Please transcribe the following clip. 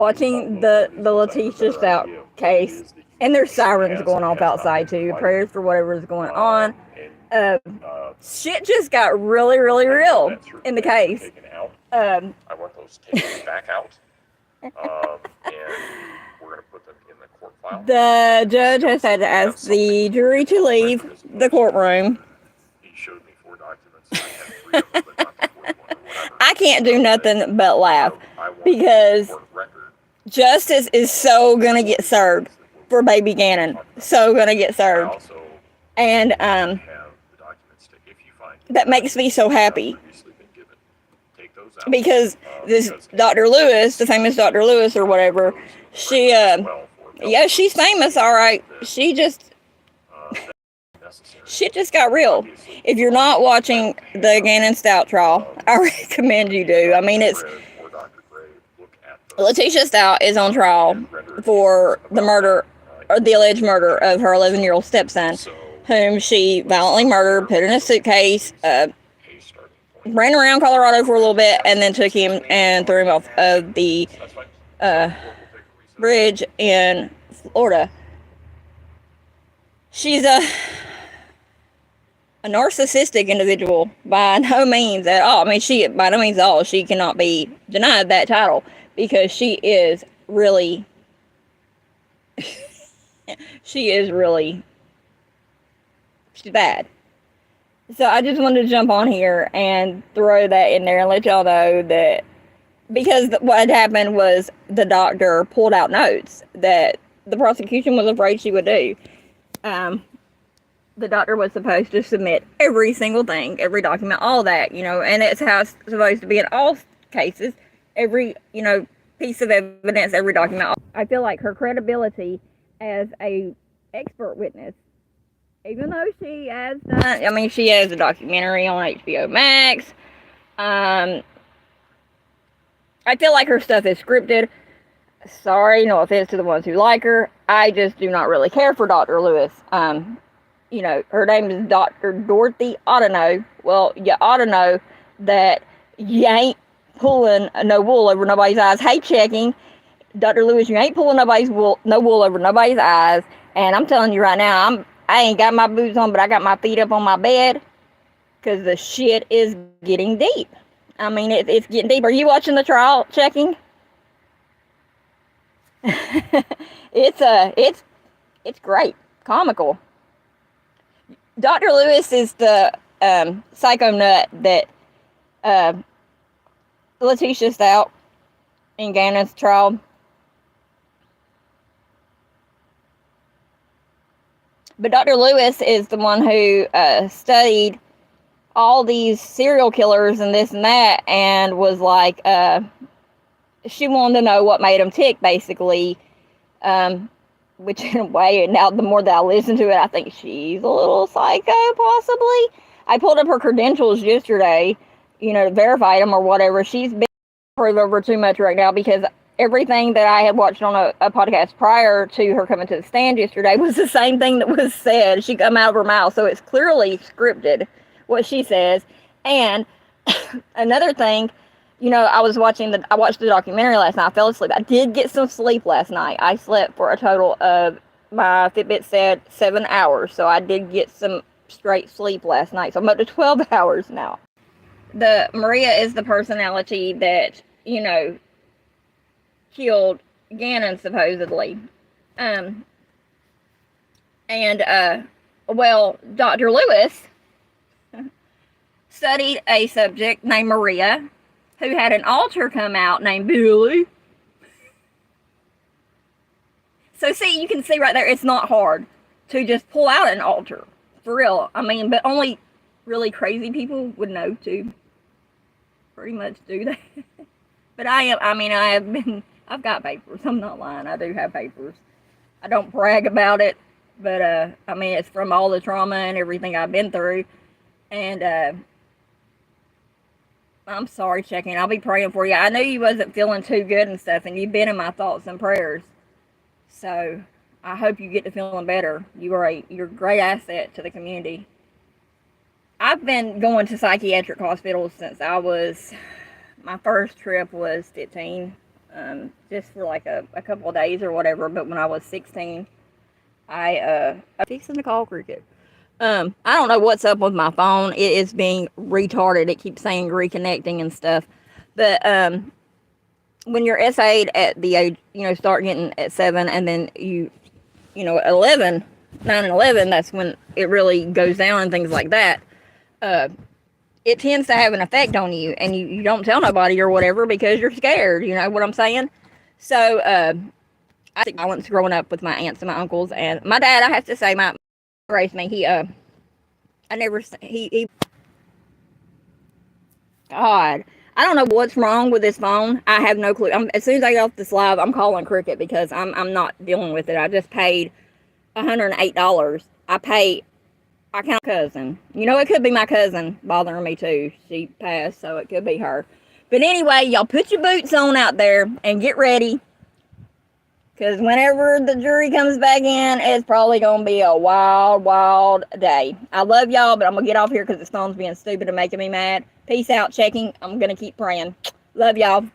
watching the Letitia Stout case, and there's sirens going off outside too. Prayers for whatever is going on. Uh, Shit just got really, really real in the case. Um, I want those tapes back out, and we're going to put them in the court file. the judge has had to ask the jury to leave the courtroom. He showed me 4 documents. I had 3 of them, but not the 4th one or whatever. I can't do nothing but laugh I want because the court record. justice is so gonna get served for baby Gannon. So gonna get I served. also And have the documents to, if you find that makes me so happy previously been given, take those out. because this Dr. Lewis, the famous Dr. Lewis or whatever, she yeah, she's famous, all right. She just shit just got real. If you're not watching the Gannon Stout trial, I recommend you do. I mean, it's Letitia Stout is on trial for the murder or the alleged murder of her 11-year-old stepson, whom she violently murdered, put in a suitcase, ran around Colorado for a little bit, and then took him and threw him off of the bridge in Florida. She's a narcissistic individual by no means at all. I mean, she by no means at all. She cannot be denied that title because she is really, she's bad. So I just wanted to jump on here and throw that in there and let y'all know that because what happened was the doctor pulled out notes that the prosecution was afraid she would do. The doctor was supposed to submit every single thing, every document, all that, and it's how it's supposed to be in all cases. Every, piece of evidence, every document. I feel like her credibility as a expert witness, even though she has done, she has a documentary on HBO Max. I feel like her stuff is scripted. Sorry, no offense to the ones who like her. I just do not really care for Dr. Lewis. Her name is Dr. Dorothy ought to know. Well, you ought to know that you ain't pulling no wool over nobody's eyes. Hey, checking. Dr. Lewis, you ain't pulling no wool over nobody's eyes. And I'm telling you right now, I ain't got my boots on, but I got my feet up on my bed. Because the shit is getting deep. It's getting deep. Are you watching the trial, checking? It's great. Comical. Dr. Lewis is the psycho nut that Letitia Stout in Gannon's trial. But Dr. Lewis is the one who studied all these serial killers and this and that, and was like, she wanted to know what made them tick, basically. Which in a way, now the more that I listen to it, I think she's a little psycho, possibly. I pulled up her credentials yesterday, to verify them or whatever. She's been prove over too much right now because everything that I had watched on a podcast prior to her coming to the stand yesterday was the same thing that was said. She come out of her mouth, so it's clearly scripted, what she says. And another thing, I watched the documentary last night. I fell asleep. I did get some sleep last night. I slept for a total of, my Fitbit said 7 hours. So I did get some straight sleep last night. So I'm up to 12 hours now. Maria is the personality that, killed Gannon, supposedly. Dr. Lewis studied a subject named Maria, who had an alter come out named Billy. So see, you can see right there, it's not hard to just pull out an alter. For real. But only really crazy people would know to pretty much do that. But I've got papers. I'm not lying. I do have papers. I don't brag about it, but, it's from all the trauma and everything I've been through. And, I'm sorry, checking. I'll be praying for you. I knew you wasn't feeling too good and stuff, and you've been in my thoughts and prayers. So I hope you get to feeling better. You're a great asset to the community. I've been going to psychiatric hospitals since my first trip was 15. just for like a couple of days or whatever. But when I was 16, I'm fixing to call Cricket. I don't know what's up with my phone. It is being retarded. It keeps saying reconnecting and stuff. But when you're SA'd at the age, start getting at 7, and then at 11, 9 and 11, that's when it really goes down and things like that. It tends to have an effect on you, and you don't tell nobody or whatever because you're scared. You know what I'm saying? So I think violence growing up with my aunts and my uncles, and my dad. I have to say, my raised me. God, I don't know what's wrong with this phone. I have no clue. As soon as I get off this live, I'm calling Cricket because I'm not dealing with it. I just paid $108. I count cousin. It could be my cousin bothering me too. She passed, so it could be her. But anyway, y'all put your boots on out there and get ready. Because whenever the jury comes back in, it's probably going to be a wild, wild day. I love y'all, but I'm going to get off here because this phone's being stupid and making me mad. Peace out, checking. I'm going to keep praying. Love y'all.